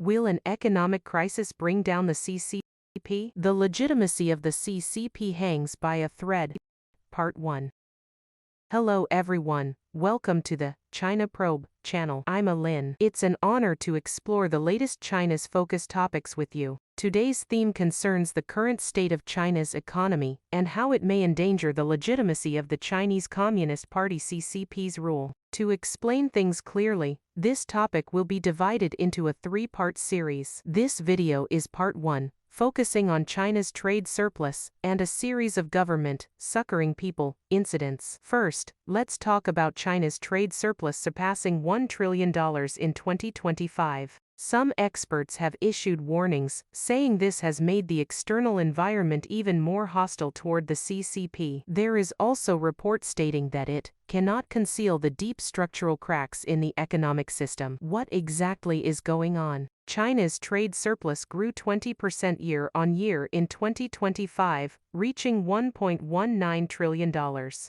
Will an economic crisis bring down the CCP? The legitimacy of the CCP hangs by a thread. Part 1. Hello everyone, welcome to the China Probe channel. I'm Alin. It's an honor to explore the latest China's focus topics with you. Today's theme concerns the current state of China's economy and how it may endanger the legitimacy of the Chinese Communist Party CCP's rule. To explain things clearly, this topic will be divided into a three-part series. This video is part 1, focusing on China's trade surplus and a series of government, succoring people, incidents. First, let's talk about China's trade surplus surpassing $1 trillion in 2025. Some experts have issued warnings, saying this has made the external environment even more hostile toward the CCP. There is also report stating that it cannot conceal the deep structural cracks in the economic system. What exactly is going on? China's trade surplus grew 20% year-on-year in 2025, reaching $1.19 trillion.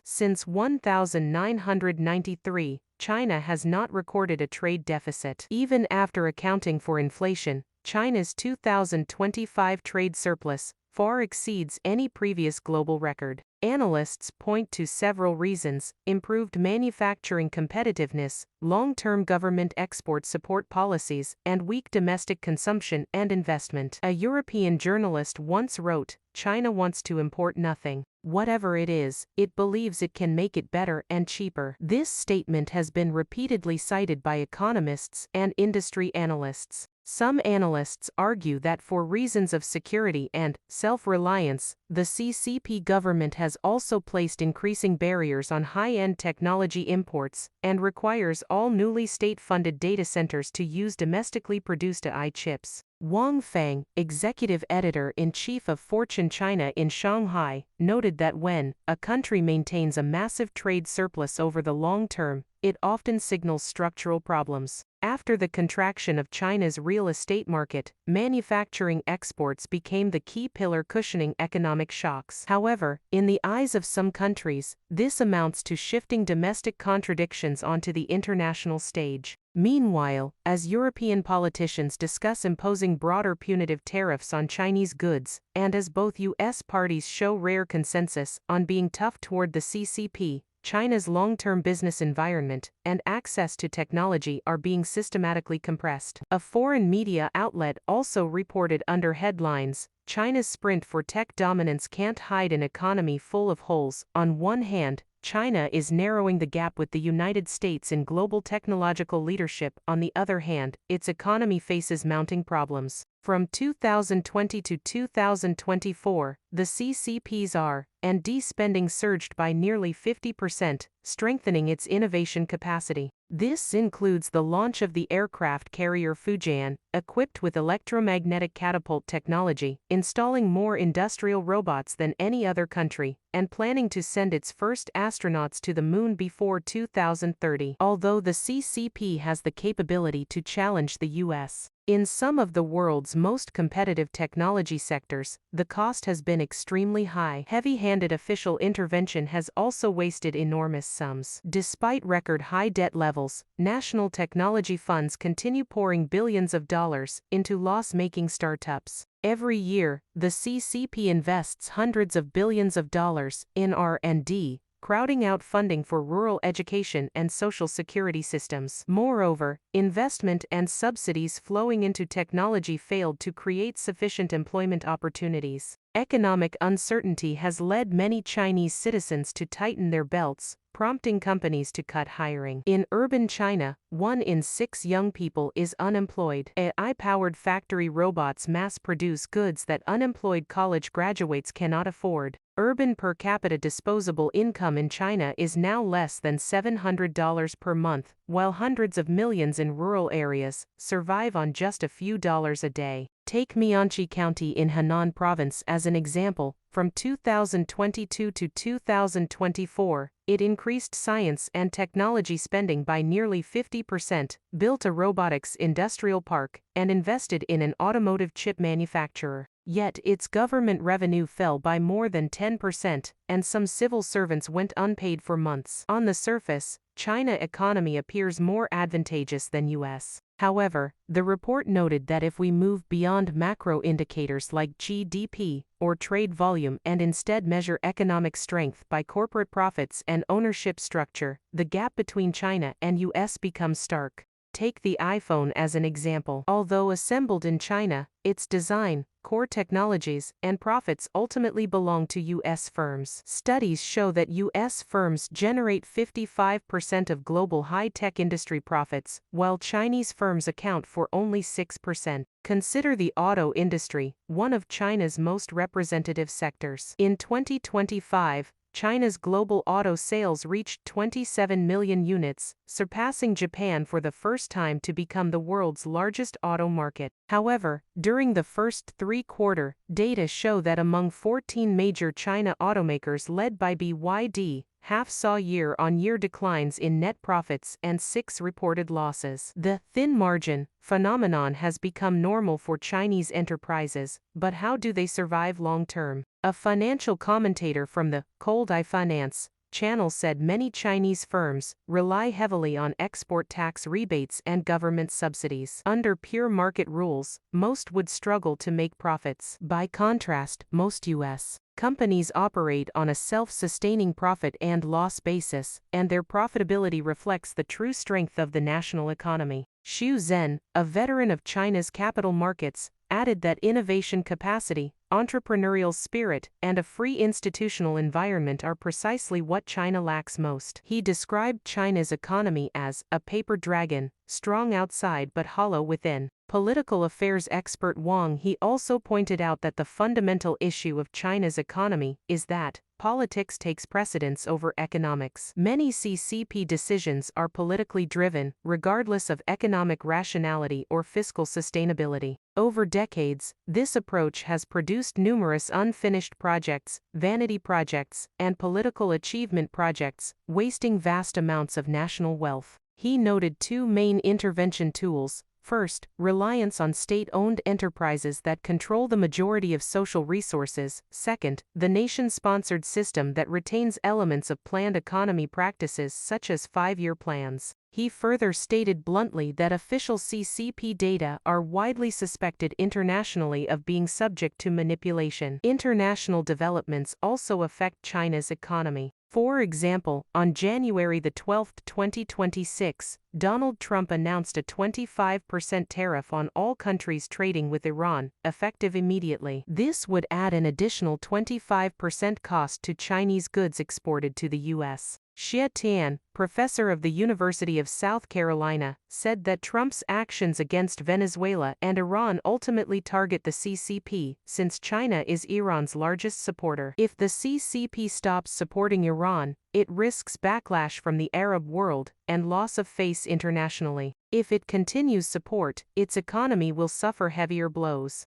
Since 1993, China has not recorded a trade deficit. Even after accounting for inflation, China's 2025 trade surplus far exceeds any previous global record. Analysts point to several reasons: improved manufacturing competitiveness, long-term government export support policies, and weak domestic consumption and investment. A European journalist once wrote, "China wants to import nothing. Whatever it is, it believes it can make it better and cheaper." This statement has been repeatedly cited by economists and industry analysts. Some analysts argue that for reasons of security and self-reliance, the CCP government has also placed increasing barriers on high-end technology imports and requires all newly state-funded data centers to use domestically produced AI chips. Wang Feng, executive editor-in-chief of Fortune China in Shanghai, noted that when a country maintains a massive trade surplus over the long term, it often signals structural problems. After the contraction of China's real estate market, manufacturing exports became the key pillar cushioning economic shocks. However, in the eyes of some countries, this amounts to shifting domestic contradictions onto the international stage. Meanwhile, as European politicians discuss imposing broader punitive tariffs on Chinese goods, and as both U.S. parties show rare consensus on being tough toward the CCP, China's long-term business environment and access to technology are being systematically compressed. A foreign media outlet also reported under headlines, "China's sprint for tech dominance can't hide an economy full of holes." On one hand, China is narrowing the gap with the United States in global technological leadership. On the other hand, its economy faces mounting problems. From 2020 to 2024, the CCP's R&D spending surged by nearly 50%, strengthening its innovation capacity. This includes the launch of the aircraft carrier Fujian, equipped with electromagnetic catapult technology, installing more industrial robots than any other country, and planning to send its first astronauts to the moon before 2030. Although the CCP has the capability to challenge the U.S. in some of the world's most competitive technology sectors, the cost has been extremely high. Heavy-handed official intervention has also wasted enormous sums. Despite record-high debt levels, national technology funds continue pouring billions of dollars into loss-making startups. Every year, the CCP invests hundreds of billions of dollars in R&D, crowding out funding for rural education and social security systems. Moreover, investment and subsidies flowing into technology failed to create sufficient employment opportunities. Economic uncertainty has led many Chinese citizens to tighten their belts, prompting companies to cut hiring. In urban China, 1 in 6 young people is unemployed. AI-powered factory robots mass-produce goods that unemployed college graduates cannot afford. Urban per capita disposable income in China is now less than $700 per month, while hundreds of millions in rural areas survive on just a few dollars a day. Take Mianchi County in Henan Province as an example. From 2022 to 2024, it increased science and technology spending by nearly 50%, built a robotics industrial park, and invested in an automotive chip manufacturer. Yet its government revenue fell by more than 10%, and some civil servants went unpaid for months. On the surface, China economy appears more advantageous than U.S. However, the report noted that if we move beyond macro indicators like GDP or trade volume and instead measure economic strength by corporate profits and ownership structure, the gap between China and US becomes stark. Take the iPhone as an example. Although assembled in China, its design, core technologies, and profits ultimately belong to U.S. firms. Studies show that U.S. firms generate 55% of global high-tech industry profits, while Chinese firms account for only 6%. Consider the auto industry, one of China's most representative sectors. In 2025, China's global auto sales reached 27 million units, surpassing Japan for the first time to become the world's largest auto market. However, during the first three-quarter, data show that among 14 major China automakers led by BYD, half saw year-on-year declines in net profits and 6 reported losses. The thin margin phenomenon has become normal for Chinese enterprises, but how do they survive long-term? A financial commentator from the Cold Eye Finance channel said many Chinese firms rely heavily on export tax rebates and government subsidies. Under pure market rules, most would struggle to make profits. By contrast, most U.S. companies operate on a self-sustaining profit and loss basis, and their profitability reflects the true strength of the national economy. Xu Zhen, a veteran of China's capital markets, added that innovation capacity, entrepreneurial spirit, and a free institutional environment are precisely what China lacks most. He described China's economy as a paper dragon, strong outside but hollow within. Political affairs expert Wang He also pointed out that the fundamental issue of China's economy is that politics takes precedence over economics. Many CCP decisions are politically driven, regardless of economic rationality or fiscal sustainability. Over decades, this approach has produced numerous unfinished projects, vanity projects, and political achievement projects, wasting vast amounts of national wealth. He noted two main intervention tools. First, reliance on state-owned enterprises that control the majority of social resources. Second, the nation-sponsored system that retains elements of planned economy practices such as 5-year plans. He further stated bluntly that official CCP data are widely suspected internationally of being subject to manipulation. International developments also affect China's economy. For example, on January 12, 2026, Donald Trump announced a 25% tariff on all countries trading with Iran, effective immediately. This would add an additional 25% cost to Chinese goods exported to the U.S. Xie Tian, professor of the University of South Carolina, said that Trump's actions against Venezuela and Iran ultimately target the CCP, since China is Iran's largest supporter. If the CCP stops supporting Iran, it risks backlash from the Arab world and loss of face internationally. If it continues support, its economy will suffer heavier blows.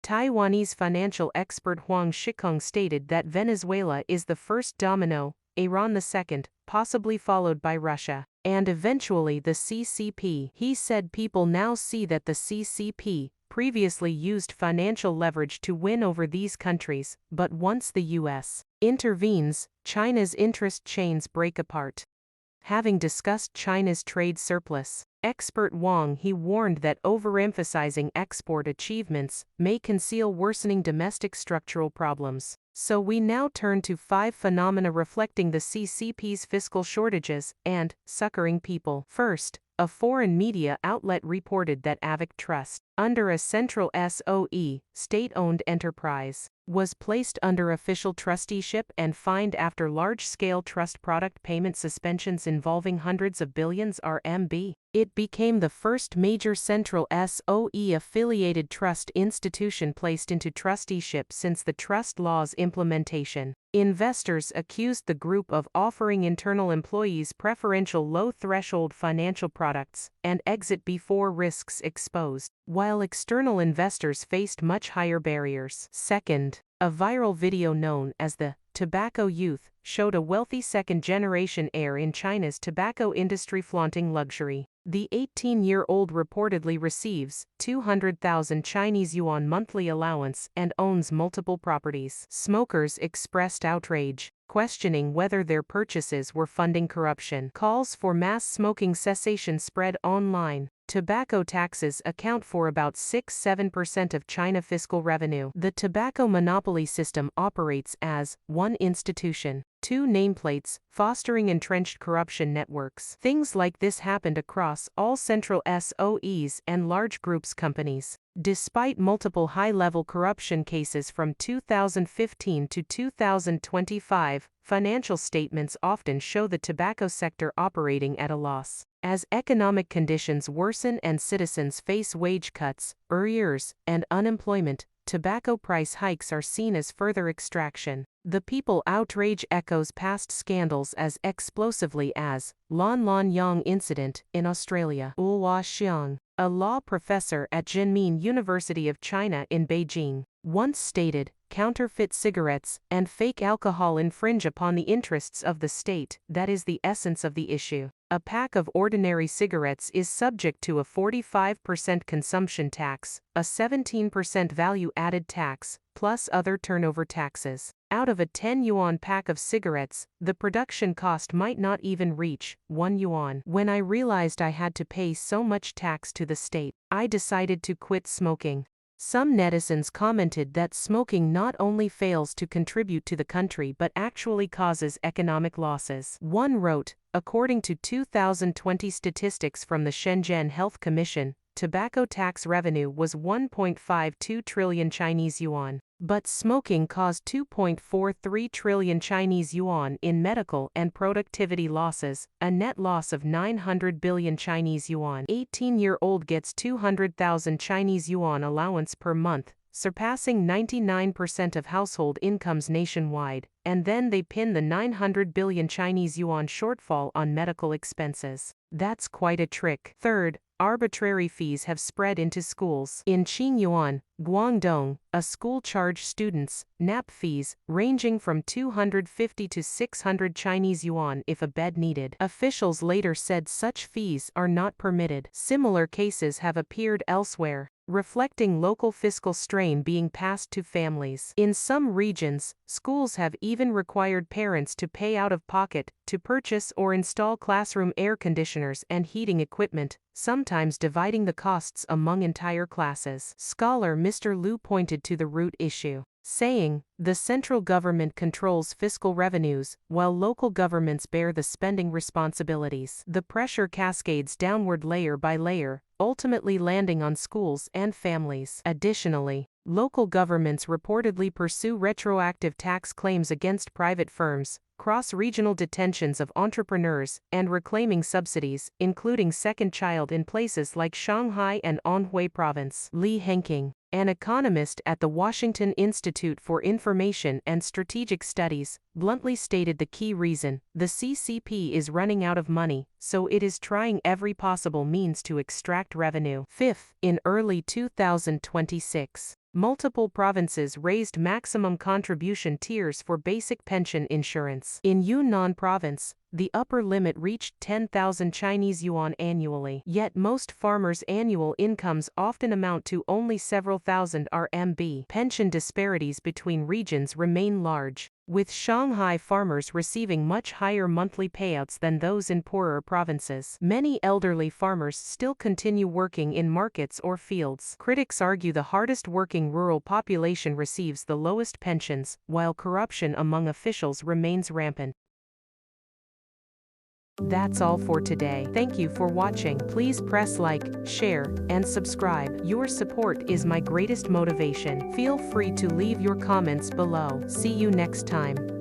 Taiwanese financial expert Huang Shikong stated that Venezuela is the first domino, Iran the second, possibly followed by Russia, and eventually the CCP. He said people now see that the CCP previously used financial leverage to win over these countries, but once the U.S. intervenes, China's interest chains break apart. Having discussed China's trade surplus, expert Wang He warned that overemphasizing export achievements may conceal worsening domestic structural problems. So we now turn to 5 phenomena reflecting the CCP's fiscal shortages and succoring people. First, a foreign media outlet reported that AVIC Trust, under a central SOE, state-owned enterprise, was placed under official trusteeship and fined after large-scale trust product payment suspensions involving hundreds of billions RMB. It became the first major central SOE-affiliated trust institution placed into trusteeship since the trust law's implementation. Investors accused the group of offering internal employees preferential low-threshold financial products and exit before risks exposed, while external investors faced much higher barriers. Second, a viral video known as the Tobacco Youth showed a wealthy second-generation heir in China's tobacco industry flaunting luxury. The 18-year-old reportedly receives 200,000 Chinese yuan monthly allowance and owns multiple properties. Smokers expressed outrage, questioning whether their purchases were funding corruption. Calls for mass smoking cessation spread online. Tobacco taxes account for about 6–7% of China fiscal revenue. The tobacco monopoly system operates as 1 institution, 2 nameplates, fostering entrenched corruption networks. Things like this happened across all central SOEs and large groups companies. Despite multiple high-level corruption cases from 2015 to 2025, financial statements often show the tobacco sector operating at a loss. As economic conditions worsen and citizens face wage cuts, arrears, and unemployment, tobacco price hikes are seen as further extraction. The people outrage echoes past scandals as explosively as Lon Lon Yong incident in Australia. Ulwa Xiang, a law professor at Jinmin University of China in Beijing, once stated, "Counterfeit cigarettes and fake alcohol infringe upon the interests of the state. That is the essence of the issue." A pack of ordinary cigarettes is subject to a 45% consumption tax, a 17% value-added tax, plus other turnover taxes. Out of a 10 yuan pack of cigarettes, the production cost might not even reach 1 yuan. When I realized I had to pay so much tax to the state, I decided to quit smoking. Some netizens commented that smoking not only fails to contribute to the country but actually causes economic losses. One wrote, according to 2020 statistics from the Shenzhen Health Commission, tobacco tax revenue was 1.52 trillion Chinese yuan. But smoking caused 2.43 trillion Chinese yuan in medical and productivity losses, a net loss of 900 billion Chinese yuan. 18-year-old gets 200,000 Chinese yuan allowance per month, surpassing 99% of household incomes nationwide, and then they pin the 900 billion Chinese yuan shortfall on medical expenses. That's quite a trick. Third, arbitrary fees have spread into schools. In Qingyuan, Guangdong, a school charged students nap fees ranging from 250 to 600 Chinese yuan if a bed needed. Officials later said such fees are not permitted. Similar cases have appeared elsewhere, reflecting local fiscal strain being passed to families. In some regions, schools have even required parents to pay out of pocket to purchase or install classroom air conditioners and heating equipment, sometimes dividing the costs among entire classes. Scholar Mr. Liu pointed to the root issue, saying, the central government controls fiscal revenues, while local governments bear the spending responsibilities. The pressure cascades downward layer by layer, ultimately landing on schools and families. Additionally, local governments reportedly pursue retroactive tax claims against private firms, cross-regional detentions of entrepreneurs, and reclaiming subsidies, including second child in places like Shanghai and Anhui Province. Li Henking, an economist at the Washington Institute for Information and Strategic Studies, bluntly stated the key reason: the CCP is running out of money, so it is trying every possible means to extract revenue. Fifth, in early 2026, multiple provinces raised maximum contribution tiers for basic pension insurance. In Yunnan province, the upper limit reached 10,000 Chinese yuan annually. Yet most farmers' annual incomes often amount to only several thousand RMB. Pension disparities between regions remain large, with Shanghai farmers receiving much higher monthly payouts than those in poorer provinces. Many elderly farmers still continue working in markets or fields. Critics argue the hardest working rural population receives the lowest pensions, while corruption among officials remains rampant. That's all for today. Thank you for watching. Please press like, share, and subscribe. Your support is my greatest motivation. Feel free to leave your comments below. See you next time.